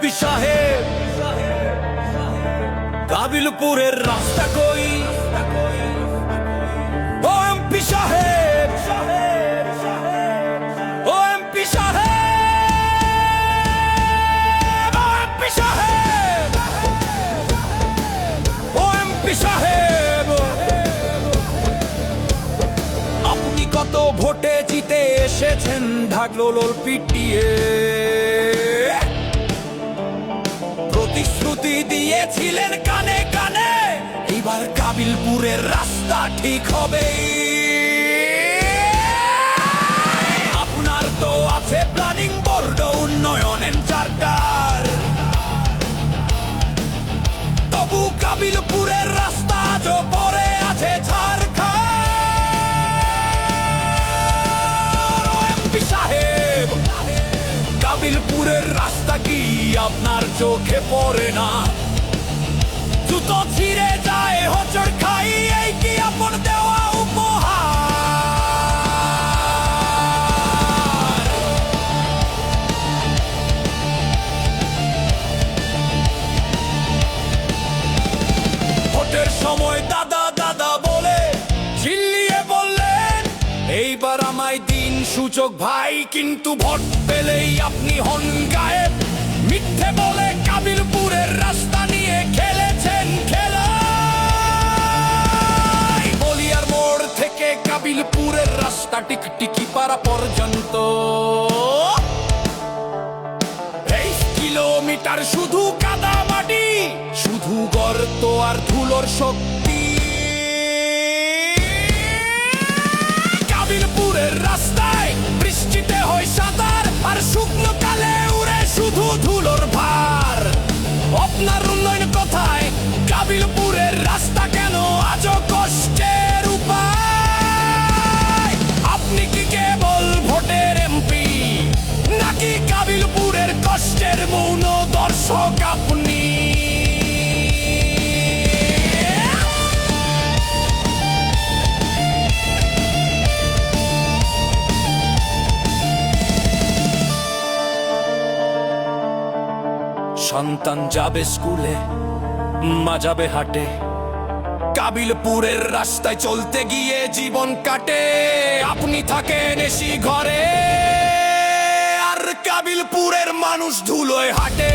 MP সাহেব, কাবিলপুরের রাস্তা কই? ও এমপি সাহেব, ও এমপি সাহেব, ও এমপি সাহেব, ও এমপি সাহেব, আপনি কত ভোটে জিতে এসেছেন ঢাকলোল পিটিয়ে? প্রতিশ্রুতি দিয়েছিলেন কানে কানে, এবার কাবিলপুরের রাস্তা ঠিক হবে। আপনার তো আছে প্ল্যানিং বোর্ড, উন্নয়নের চার্টার, তবু কাবিলপুরের রাস্তা আজও পড়ে আছে ঝাড়খণ্ড। এমপি সাহেব, কাবিলপুরের রাস্তা কি আপনার চোখে পড়ে না? জুতো ছিঁড়ে যায়, হোঁচড় খাই, এই কি আপন দেওয়া উপহার? ভোটের সময় দাদা দাদা বলে চিল্লিয়ে বললেন, এইবার আমায় দিন সুযোগ ভাই, কিন্তু ভোট পেলেই আপনি হন গায়েব। মিথ্যে বলে কাবিলপুরের রাস্তা নিয়ে খেলেছেন খেলা। বলিয়ার মোড় থেকে কাবিলপুরের রাস্তা টিকটিকি পাড়া পর্যন্ত 23 কিলোমিটার শুধু কাদা মাটি, শুধু গর্ত আর ধুলোর শক্তি। কাবিলপুরের রাস্তায় বৃষ্টিতে হয় সাঁতার, আর শুকনো কালে উড়ে শুধু ধুলোর ভার। আপনার উন্নয়ন কথায় কাবিলপুরের রাস্তা কেন আজও কষ্টের উপায়? আপনি কি কেবল ভোটের এমপি, নাকি কাবিলপুরের কষ্টের মৌন দর্শক আপনি? সন্তান যাবে স্কুলে, মা যাবে হাটে, কাবিলপুরের রাস্তায় চলতে গিয়ে জীবন কাটে। আপনি থাকেন এসি ঘরে, আর কাবিলপুরের মানুষ ধুলোয় হাঁটে।